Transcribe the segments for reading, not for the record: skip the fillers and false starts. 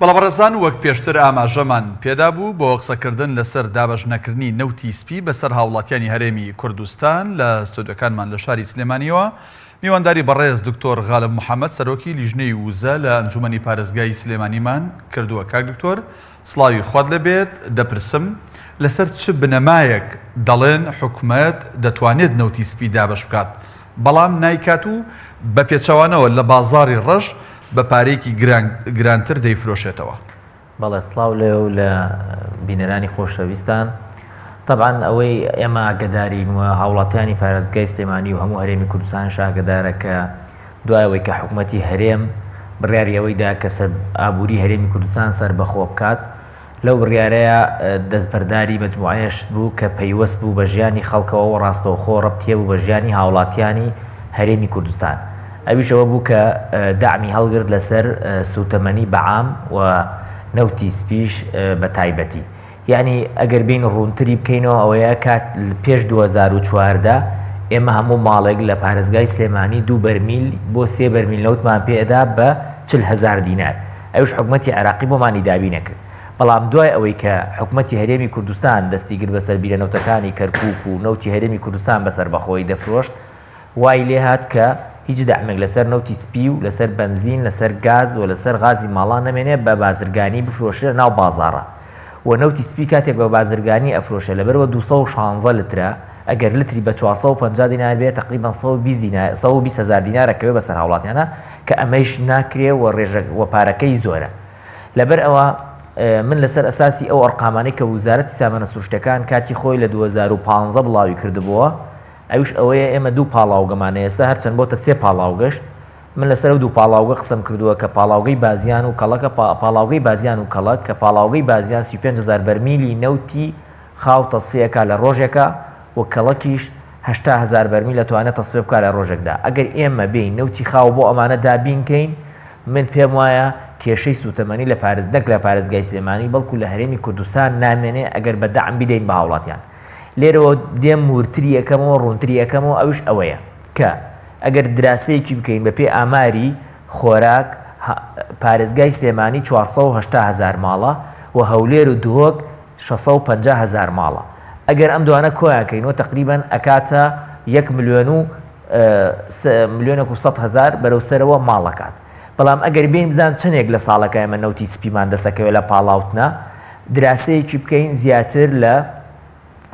بەڵام وەک پێشتر ئاماژەمان پێدا بوو بۆ قسەکردن لەسەر دابەشنەکردنی نەوتی سپی بەسەر هاوڵاتیانی هەرێمی کوردستان لە ستۆدیۆکانمان لە شاری سلێمانیەوە میوانداری بەڕێز دکتۆر غالب محەممەد سەرۆکی لیژنەی وزە لە ئەنجومەنی پارێزگای سلێمانیمان کردووە. کاک دکتۆر سڵاوی خۆت لەبێت، دەپرسم لەسەر چ بنەمایەک دەڵێن حکومەت دەتوانێت نەوتی سپی دابەش بکات بەڵام نایکات و بە پێچەوانەوە لە بازاڕی ڕەش بە پارێکی گرانتر دەیفرۆشێتەوە؟ بەڵێ سڵاو لێ و لە بینەرانی خۆشەویستان. طبعاً ئەوەی ئێمە ئاگدارین و هاوڵاتیانی پارێزگای سلێمانی و هەموو هەرێمی کوردستان ئاگدارە کە دوایەوەی کە حکوومەتی هەرێم بڕیاری ئەوەیدا کە سەر ئابووری هەرێمی کوردستان سەر بەخۆ بکات، لەو بڕیارەیە دەستبەرداری مەجموعەیەش بوو کە پەیوەست بوو بە ژیانی خەڵکەوە و ڕاستەوخۆ ڕەبتێ بوو بە ژیانی هاوڵاتیانی هەرێمی کوردستان. ئەویشەوە بوو کە داعمی هەڵگرت لەسەر سوتەمەنی بەعام و نەوتی سپیش بە تایبەتی. یعنی ئەگەر بین ڕوونتری بکەینەوە ئەوەیە کات پێش 2014 ئێمە هەموو ماڵێک لە پارێزگای سلێمانی 2 بەرمیل بۆ 3 بەرمیل نەوتمان پێدا بە 40,000 دینار. ئەوش حکوومەتی عێراقی بۆمانی دابی نەکرد. بەڵام دوای ئەوەی کە حکوومەتی هەرێمی کوردستان دەستی کرد بەسەر بیرەنەوتەکانی کەرکووک و نەوتی هەرێمی کوردستان بەسەر بەخۆی دەفرۆشت، وای لێ هات کە هیچ دامێک لەسەر نەوتی سپی و لەسەر بنزین لەسەر گاز و لەسەر غازی ماڵان نەمێنێ بە بازرگانی بفرۆشێ ناو بازاڕە. و نەوتی سپی کاتێک بە بازرگانی ئەفرۆشە لەبەرەوە 216 لترە، ئەگەر لتری بە 450 دینار بێت تقریبا 120,000 دینارەکەوێ بەسەر هاوڵاتیانە کە ئەمەش ناکرێ و پارەکەی زۆرە. لەبەر ئەوە من لەسەر ئەساسی ئەو ئەرقامانەی کە وزارەتی سامانە سروشتەکان کاتی خۆی لە 2015 بڵاوی کردبووە، ئەوش ئەوەیە ئێمە 2 پاڵاوگەمانە ئێستا هەرچەند بۆتە 3 پاڵاوگەشت. من لەسەر 2 پاڵاوگە قسەم کردووە کە پاڵاوگەی بازیان و کەڵەکە پاڵاوگەی بازیان و کەڵک کە پاڵاوگەی بازیان 35,000 بەرمیلی نەوتی خاو تەسفیەکە لە ڕۆژێکە و کەڵەکیش 80,000 بەرمیل دەتوانێت تەسفیە بکات لە ڕۆژێکدا. ئەگەر ئێمە بین نەوتی خاو بۆ ئەمانە دابینکەین، من پێم وایە کێشەی سوتەمەنی لە نەک لە پارێزگای سلێمانی بەڵکو لە هەرێمی کوردستان نامێنێ ئەگەر بە دەعم بدەین بە هاوڵاتیان. لێرەوە دێم مورتری یەکەمەوە ڕوونتری یەکەمەوە ئەوش ئەوەیە کە ئەگەر دراسەیەکی بکەین بە پێ ئاماری خۆراک پارێزگای سلێمانی 480,000 ماڵە و هەولێر و دهۆک 650,000 ماڵە. ئەگەر ئەم دوانە کۆیانکەینەوە تقریبا ئەکاتە 1,100,000 بەرەو سەرەوە ماڵەکات. بەڵام ئەگەر بین بزان چنێک لە ساڵەکە ئێمە نەوتی سپیمان دەسەکەوێت لە پاڵاوتنە، دراسەیەکی بکەین زیاتر لە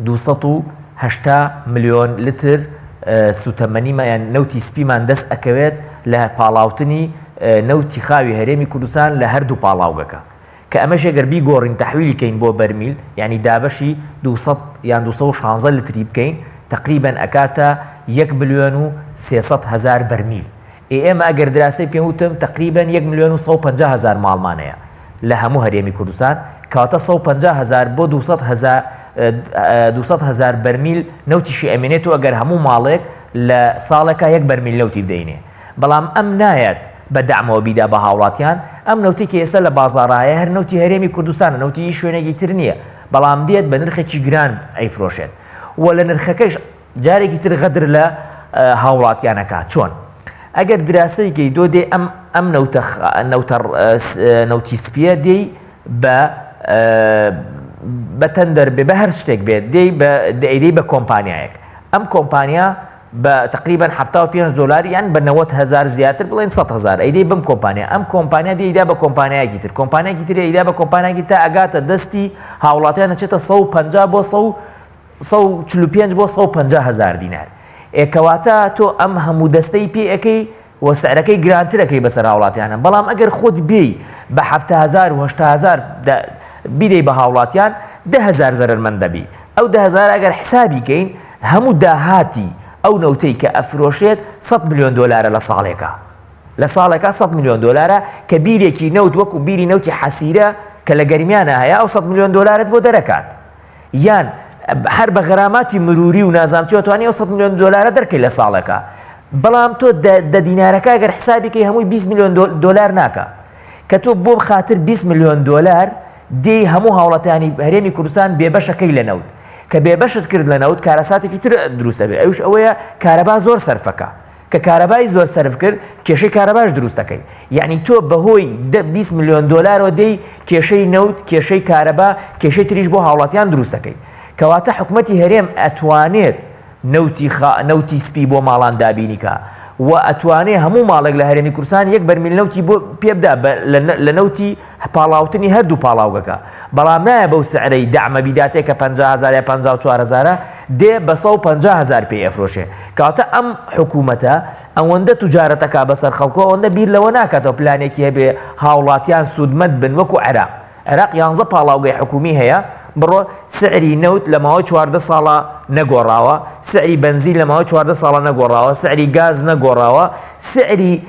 280 ملیۆن لتر سوتەمەنیمان نەوتی سپیمان دەست ئەکەوێت لە پاڵاوتنی نەوتی خاوی هەرێمی کوردستان لە هەردوو پاڵاوگەکە کە ئەمەش ئەگەر بیگۆڕین تەحویلیکەین بۆ بەرمیل، یعنی دابەشی 200 یان 216 لتری بکەین تقریبا ئەکاتە 1,300,000 بەرمیل. ئێمە ئەگەر دراسی بکەین وتم تقریبا 1,150,000 ماڵمانەیە لە هەموو هەرێمی کوردستان، کاتە 150,000 بۆ 200,000 بەرمیل نەوتیشی ئەمێنێتەوە ئەگەر هەموو ماڵێک لە ساڵێکە 1 بەرمیل نەوتی بدەینێ. بەڵام ئەم نایەت بە دەعمەوە بیدا بە هاوڵاتیان. ئەم نەوتی کە ئێستا لە بازاڕایە هەر نەوتی هەرێمی کوردستانە، نەوتی شوێنێکی تر نییە، بەڵام دێت بە نرخێکی گران ئەیفرۆشێت و لە نرخەکەش جارێکی تر غەدر لە هاوڵاتیانەکە. چۆن؟ ئەگەر دراسەیەکی دۆ دێ ئەم نەوتی سپیە دێی بە تەندەر بێ بە هەر شتێک بێت دەیدەی بە کۆمپانیایەک. ئەم کۆمپانیا بە تقریبا 75 دلار یان بە 90,000 زیاتر بڵێن 100,000 ئەیدەی بم کۆمپانیا. ئەم کۆمپانیا دەیدا بە کۆمپانیایەکی تر، کۆمپانیایەکی تر ئەیدا بە کۆمپانیایەکی تا ئەگاتە دەستی هاوڵاتیان ئەچێتە 150 بۆ 145 بۆ 150,000 دینار. ئێکەواتە تۆ ئەم هەموو دەستەی پێ ئەەکەی و سعرەکەی گرانترەکەی بەسەر هاوڵاتیانە. بەڵام ئەگەر خۆت بێی بە 70,000 و 80,000 بیدەی بە هاوڵاتیان 10,000 زەرمەند دەبی. ئەو 10,000 ئەگەر حسابی کەین هەموو داهاتی ئەو نەوتەی کە ئەفرۆشێت 100 ملیۆن دلارە لە ساڵێکە. لە ساڵێکە 100 ملیۆن دلارە کە بیرێکی نەوت وەکو بیری نەوتی حەسیرە کە لە گەرمیانە هەیە ئەو 100 ملیۆن دلارت بۆ دەرەکات. یان هەر بە غەراماتی مروری و نازانچی توانی ئەو 100 ملیۆن دلارە دەرکەی لە ساڵێکە. بەڵام تۆ دە دینارەکە ئەگەر حسابیکەی هەمووی 20 ملیۆن دلار ناکە کە تۆ بۆ بخاتر 20 ملیۆن دلار دێی هەموو هاوڵاتیانی هەرێمی کوردستان بێبەشەکەی لە نەوت کە بێبەشت کرد لە نەوت کارەساتێکی تر دروست دەبێت. ئەوش ئەوەیە کارەبا زۆر سەرفەکە کە کارەبای زۆر سەرف کرد کێشەی کارەباش دروست دەکەی یعنی تۆ بەهۆی 20 میلیۆن دۆلارەوە دەی کێشەی نەوت کێشەی کارەبا کێشەی تریش بۆ هاوڵاتیان دروست دەکەی کەواتە حکوومەتی هەرێم ئەتوانێت نەوتی سپی بۆ ماڵان دابینیکە و ئەتوانێ هەموو ماڵێک لە هەرێمی کوردستان یەک بەرمیل نەوتی بۆ پێبدا لە نەوتی پاڵاوتنی هەردوو پاڵاوگەکە بەڵام نایە بەو سعرەی دەعمە بیداتێک کە 50000 یا 54000 دێ بە 150,000 پێی ئەفرۆشێ کەواتە ئەم حکوومەتە ئەوەندە توجارەتەکە بەسەر خەڵکۆ ئەوەندە بیر لەوە ناکاتەوە پلانێکی هەبێ هاوڵاتیان سوودمەند بن وەکو عێراق 11 پاڵاوگەی حکومی هەیە بڕۆ سعری نەوت لە ماوەی 14 ساڵە نەگۆڕاوە سعری بنزین لە ماوەی 14 ساڵە نەگۆڕاوە سعری گاز نەگۆڕاوە سعری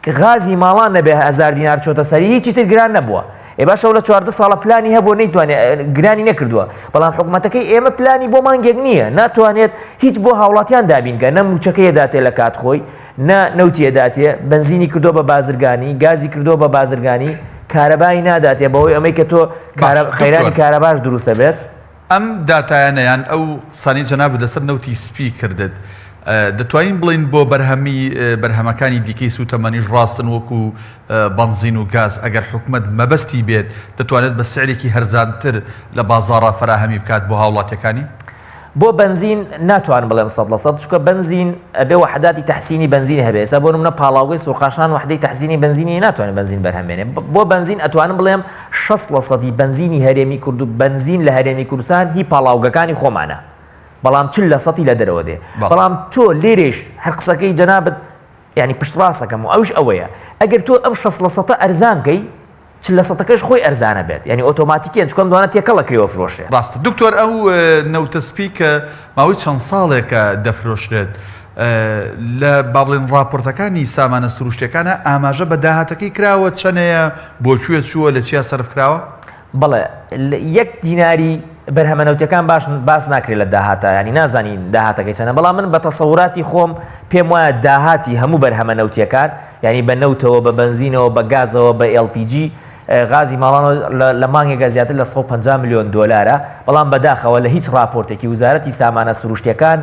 غازی ماڵان نەبێ 1000 دینار چۆتە سەری هیچی تر گران نەبووە ئێ باشە لە 14 ساڵە پلانی هەبوو نەیتوانێت گرانی نەکردووە بەڵام حکوومەتەکەی ئێمە پلانی بۆ مانگێک نییە ناتوانێت هیچ بۆ هاوڵاتیان دابینکە نە موچەکەی داتێ لە کات خۆی نە نەوتیە داتێ بنزینی کردو بە بازرگانی گازی کردو بە بازرگانی کارەبای ناداتێ بەهۆی ئەمەی کە تۆ خەیرانی کارەباش دروستە بێت ئەم داتایانەیان ئەو سانی جەناب لەسەر نەوتی سپی کردت دەتوانین بڵین بۆ بەرهەمەکانی دیکەی سوتەمەنیش ڕاستن وەکو بنزین و گاز ئەگەر حکومەت مەبەستی بێت دەتوانێت بە سعرێکی هەرزانتر لە بازاڕە فراهەمی بکات بۆ هاوڵاتیەکانی بۆ بنزین ناتوان بڵێم 100% چکە بنزین ئەبێ وحداتی تەحسینی بنزین هەبێ ئێستا بۆ نمونە پاڵاوگەی سوورخاشان وحدەی تەحسینی بنزینی ناتوانێت بنزین بەرهەمێنێ بۆ بنزین ئەتوانم بڵێم 60% بنزینی هەرێمی کورد و بنزین لە هەرێمی کوردستان هی پاڵاوگەکانی خۆمانە بەڵام 40% لە دەرەوە دێ بەڵام تۆ لێرێش هەر قسەکەی جەنابەت یعنی پشت ڕاستەکەم و ئەوش ئەوەیە ئەگەر تۆ ئەم 60% ئەرزانکەی 40%کەش خۆی ئەرزانە بێت یعنی ئۆتۆماتیکیان چکۆم دوانە تێکەڵەکەوە فرۆشێ ڕاستە دکتۆر ئەو نەوتەسپی کە ماوەی چەند ساڵێکە دەفرۆشرێت لە با بڵێن راپۆرتەکانی سامانە سروشتەکانە ئاماژە بە داهاتەکەی کراوە چەندەیە بۆکوێ چووە لە چیا سەرف کراوە بەڵێ 1 دیناری بەرهەمەنەوتەکان باس ناکرێت لە داهاتە ینی نازانین داهاتەکەی چەنە بەڵام من بە تەسەوراتی خۆم پێم وایە داهاتی هەموو بەرهەمەنەوتیەکان ینی بە نەوتەوە بە بنزینەوە بە گازەوە بە LPG غازی ماڵانەوە لە مانگێکە زیاتر لە 150 میلیۆن دۆلارە بەڵام بەداخەوە لە هیچ راپۆرتێکی وزارەتی سامانە سروشتیەکان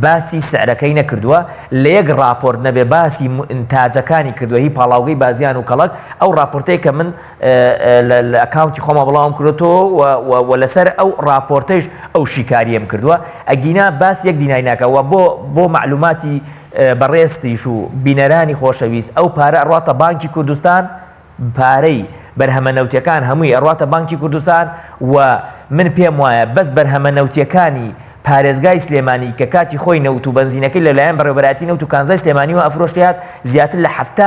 باسی سعرەکەی نەکردووە لە یەک راپۆرت نەبێ باسی ئینتاجەکانی کردووە هی پاڵاوگەی بازیان و کەڵک ئەو راپۆرتەیە کە من لە ئەکاونتی خۆمە بڵاوم کردوەوە و لەسەر ئەو راپۆرتەیش ئەو شیکاریەم کردووە ئەگینا باس 1 دیناری ناکەوە بۆ معلوماتی بەڕێستیش و بینەرانی خۆشەویست ئەو پارە ئەڕاتە بانکی کوردستان پارەی بەرهەمەنەوتیەکان هەمووی ئەڕاتە بانکی کوردستان و من پێم وایە بەس بەرهەمەنەوتیەکانی پارێزگای سلێمانی کە کاتی خۆی نەوت و بنزینەکەی لەلایەن بەڕێوەبەرایەتی نەوت و کانزای سلێمانیەوە ئەفرۆشتیات زیاتر لە 7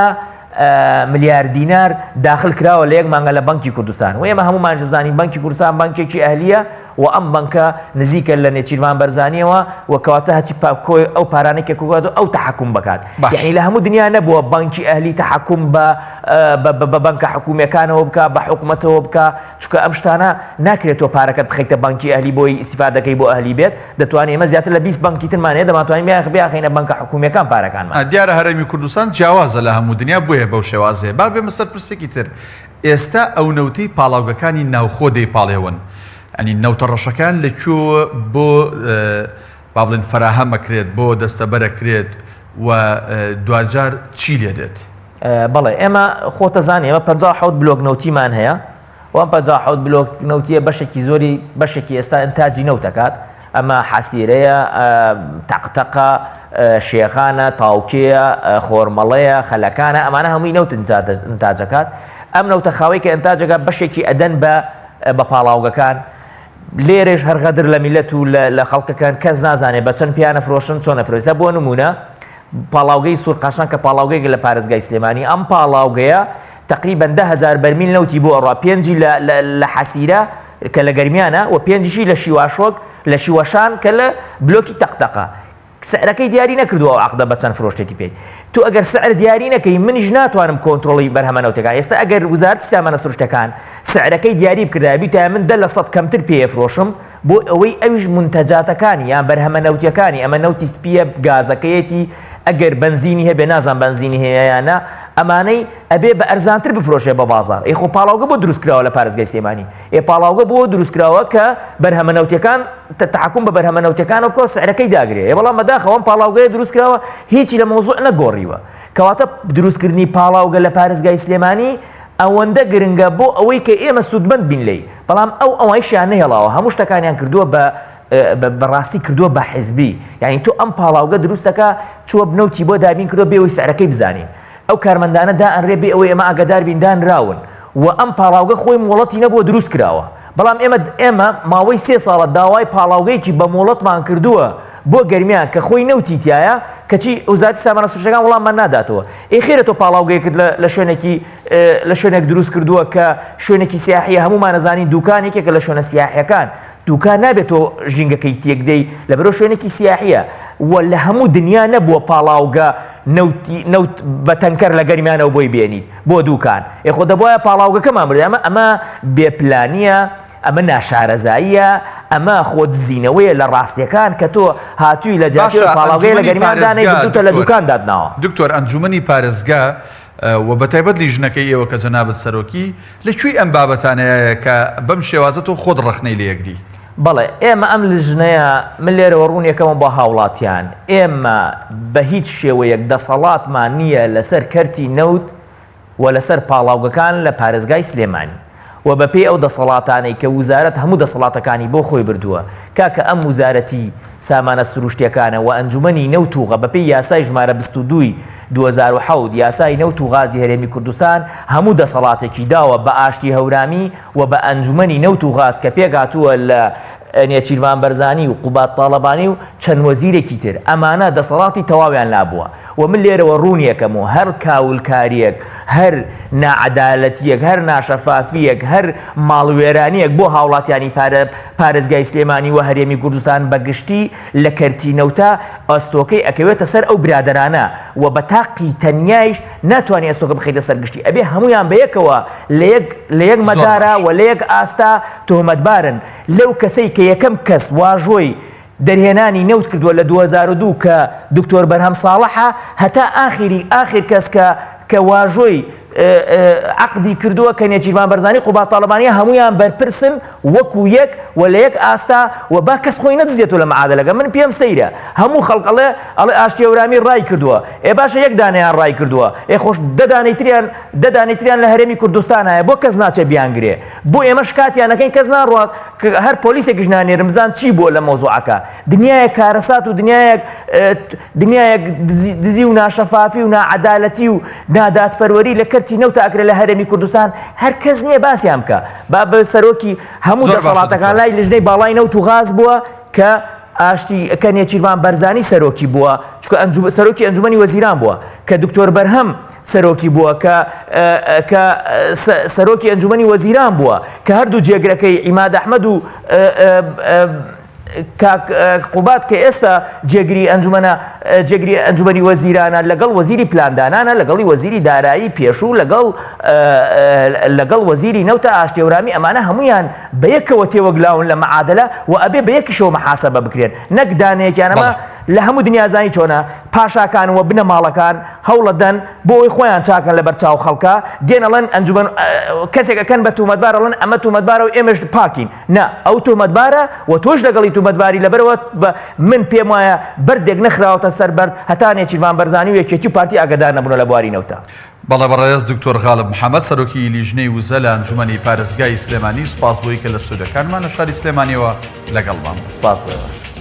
ملیار دینار داخل کراوە لە 1 مانگە لە بانکی کوردستان و ئێمە هەمومان دەزانین بانکی کوردستان بانکێکی ئەهلیە و ئەم بانکە نزیکە لە نێچیروان بەرزانیەوە و کەواتە هەچی ئەو پارانەی کە کوگات ئەو تەحکوم بکات یعنی لە هەموو دنیا نەبووە بانکی ئەهلی تەحکوم بە بانکە حکوومیەکانەوە بکە بە حکوومەتەوە بکە چونکە ئەم شتانە ناکرێتەوە پارەکەت بخەیتە بانکی ئەهلی بۆی ئیستیفادەکەی بۆ ئەهلی بێت دەتوانێت ئێمە زیاتر لە 20 بانکی ترمانەیە دەماتوانین بیاخینە بانکە حکوومیەکان پارەکانمان دیارە هەرێمی کوردستان جیاوازە لە هەموو دنیا بۆیە بەو شێوازەیە با بێمە سەر پرسێکی تر ئێستا ئەو نەوتەی پاڵاوگەکانی ناوخۆ دەیپاڵێون ئەنی نەوتە ڕەشەکان لەکوێوە بۆ با بڵێن فراهەمەکرێت بۆ دەستەبەرەکرێت و دوجار چی لێ دێت بەڵێ ئێمە خۆتەزانانی ئێمە 57 بلۆک نەوتیمان هەیە و 57 بلۆک نەوتیە بەشێکی زۆری بەشێکی ئێستا ئینتاجی نەوتەکات ئەمە حەسیرەیە تەقتەقە شێخانە تاوکێیە خۆرمەڵەیە خەلەکانە ئەمانە هەمووی نەوت ئینتاجەکات ئەم نەوتە خاوەی کە ئینتاجەکە بەشێکی ئەدەن بە پاڵاوگەکان لێرێش هەرغەدر لە میلەت و لە خەڵکەکان کەس نازانێت بە چەند پیانە فرۆشن چۆنە فرۆشە بۆ نمونە پاڵاوگەی سوورقاشان کە پاڵاوگەیەک لە پارێزگای سلێمانی ئەم پاڵاوگەیە تقریبا 10,000 بەرمیل نەوتی بۆ ئەڕوا 5 لە حەسیرە کە لە گەرمیانە و 5 لە شیواشۆک لە شیوەشان کە لە بلۆکی تەقتەقە سعرەکەی دیاری نەکردووە عەقدە بە چەند فرۆشتێکی پێی تو ئەگەر سعر دیاری نەکەی منیش ناتوانم کۆنتڕۆڵی بەرهەمەنەوتەکان ئێستا ئەگەر وزارەتی سامانە سروشتەکان سعرەکەی دیاری بکردایە بیتە من 10% کەمتر پێفرۆشم بۆ ئەوەی ئەویش منتەجاتەکانی یان بەرهەمەنەوتیەکانی ئەمە نەوتی سپیە گازەکەیەتی ئەگەر بنزینی هەبێ نازان بنزینی هەیەیانە ئەمانەی ئەبێ بە ئەرزانتر بفرۆشێ بە بازار خۆ پاڵاوگە بۆ دروستکراوە لە پارێزگای سلێمانی پاڵاوگە بۆ دروستکراوە کە بەرهەمەنەوتەکان تحکوم بە بەرهەمەنەوتەکانەوە کۆ سعرەکەی داگرێ بەڵام بەداخەوە پاڵاوگەیە دروستکراوە هیچی لە مۆزوع نەگۆڕیوە کەواتە دروستکردنی پاڵاوگە لە پارێزگای سلێمانی ئەوەندە گرنگە بۆ ئەوەی کە ئێمە سوودمەند بین لێی بەڵام ئەوەیشیان نەهێڵاوە هەموو شتەکانیان کردووە بەڕاستی کردووە بە حیزبی یعنی تۆ ئەم پاڵاوگە دروستەکە چووە بنەوتی بۆ دابین کردووە بێەوەی سعرەکەی بزانین ئەو کارمەندانە دائەنرێ بێ ئەوەی ئێمە ئاگادار بین دانراون و ئەم پاڵاوگە خۆی مۆڵەتی نەبووە دروست کراوە بەڵام ئێمە ماوەی 3 ساڵە داوای پاڵاوگەیەکی بە مۆڵەتمان کردووە بۆ گەرمیان کە خۆی نەوتی تایە کەچی وزارەتی سامانە سروشتەکان وەڵاممان ناداتەوە خێرە تۆ پاڵاوگەیەکت لە شوێنێک دروست کردووە کە شوێنێکی سیاحیە هەمومان نەزانین دوکانێکێکە لە شوێنە سیاحیەکان دوکان نابێت تۆ ژینگەکەی تێکدەی لەبەرەوە شوێنێکی سیاحیە و لە هەموو دنیا نەبووە پاڵاوگە نەوت بە تەنکەر لە گەرمیانەوە بۆی بێنیت بۆ دوکان خۆ دەبواە پاڵاوگەکەمان برد ئەمە بێپلانیە ئەمە ناشارەزاییە ئەمە خۆ دزینەوەیە لە ڕاستیەکان کە تۆ هاتووی لە جاتی پاڵاوگەی لە گەرمیاندانەی دوتە لە دوکان دادناوە دکتۆر ئەنجومەنی پارێزگا و بەتایبەت لیژنەکەی ئێوە کە جەنابەت سەرۆکی لەکوێی ئەم بابەتانەیە کە بەم شێوازە تۆ خۆت ڕەخنەی لێگری بەڵێ ئێمە ئەم لیژنەیە من لێرەوە ڕوونیەکەمە بۆ هاوڵاتیان ئێمە بە هیچ شێوەیەک دەسەڵاتمان نییە لەسەر کەرتی نەوت و لەسەر پاڵاوگەکان لە پارێزگای سلێمانی و بەپێی ئەو دەسەڵاتانەی کە وزارەت هەموو دەسەڵاتەکانی بۆ خۆی بردووە کاکە ئەم وزارەتی سامانە سروشتیەکانە و ئەنجومەنی نەوت و غە بەپێی یاسای ژمارە 22 2007 یاسای نەوت و غازی هەرێمی کوردستان هەموو دەسەڵاتێکی داوە بە ئاشتی هەورامی و بە ئەنجومەنی نەوت و غاز کە پێگاتووە لە نێچیروان بەرزانی و قوبات تاڵەبانی و چەند وەزیرێکی تر ئەمانە دەسەڵاتی تەواویان لابووە و من لێرەوە ڕوونیەکەم و هەر کاولکاریەک هەر نائەدالەتیەک هەر ناشەفافیەک هەر ماڵوێرانیەک بۆ هاوڵاتیانی پارێزگای سلێمانی و هەرێمی کوردستان بەگشتی لە کەرتی نەوتە ئەستۆکەی ئەکەوێتە سەر ئەو برادەرانە و بە تاقی تەنیایش ناتوانێت ئەستۆکە بخەیتە سەرگشتی ئەبێ هەمویان بەیەکەوە لە یەک مەدارە و لە یەک ئاستا تۆهمەتبارن لەو کەسەی کە یەکەم کەس واژۆی دەرهێنانی نەوت کردووە لە 2002 کە دکتۆر بەرهەم ساڵحە هەتا ئاخر کەس کە واژۆی عقدی کردووە کە نێچیروان بەرزانی قوبات تاڵەبانیە هەمویان بەرپرسن وەکو یەک و لە یەک ئاستا و با کەس خۆی نەدزێتەوە لە مەعادلەکە من پێم سەیرە هەموو خەڵک ئەڵێ ئاشتی هەورامی ڕای کردووە باشە یەک دانەیان ڕای کردووە خۆش دەدانەیتریان لە هەرێمی کوردستانایە بۆ کەس ناچێ بیانگرێ بۆ ئێمە شکاتیانەکەین کەس ناڕات کە هەر پۆلیسێکیش نانێرم بزان چی بۆ لە مۆزوعەکە دنیایەک کارەسات و دنیایەک دزی و ناشەفافی و نائەدالەتی و نادادپەروەری لە کەرتی نەوتە ئەکرێت لە هەرێمی کوردستان هەر کەس نییە باسییان بکە با بە سەرۆکی هەموو دەسەڵاتەکان لای لیژنەی باڵای نەوت و غاز بووە کە کە نێچیروان بەرزانی سەرۆکی بووە چونکە سەرۆکی ئەنجومەنی وەزیران بووە کە دکتۆر بەرهەم سەرۆکی بووە کە سەرۆکی ئەنجومەنی وەزیران بووە کە هەردوو جێگرەکەی عیماد ئەحمەد و قوبات کە ئێستا جێگری ئەنجومەنی وەزیرانە لەگەڵ وەزیری پلاندانانە لەگەڵی وەزیری دارایی پێشوو لەگەڵ وەزیری نەوتە ئاشتی هەورامی ئەمانە هەمویان بەیەکەوە تێوەگلاون لە مەعادلە و ئەبێ بەیەکیشەوە محاسەبە بکرێن نەک دانەیەکیانەمە لە هەموو دنیازانی چۆنە پاشاکان و بنە ماڵەکان هەوڵەدەن بۆ ئەوی خۆیان چاکەن لە بەرچاو خەڵکە دێنەڵەن ئەنجومەن کەسێکەکەن بە تومەتبارەڵەن ئەمە تومەتبارە و ئێمەش پاکین نا ئەو تومەتبارە و تۆش لەگەڵی تومەتباری لەبەرەوە من پێم وایە بەردێک نەخراوەتە سەر بەرد هەتا نێچیروان بەرزانی و یەکێتی و پارتی ئاگادار نەبوونە لە بواری نەوتە بەڵێ بەڕێز دکتۆر غالب محەممەد سەرۆکی لیژنەی وزە لە ئەنجومەنی پارێزگای سلێمانی سوپاس بۆی کە لە سوودەکانمان لە شاری سلێمانیەوە لەگەڵمان سوپاس بێ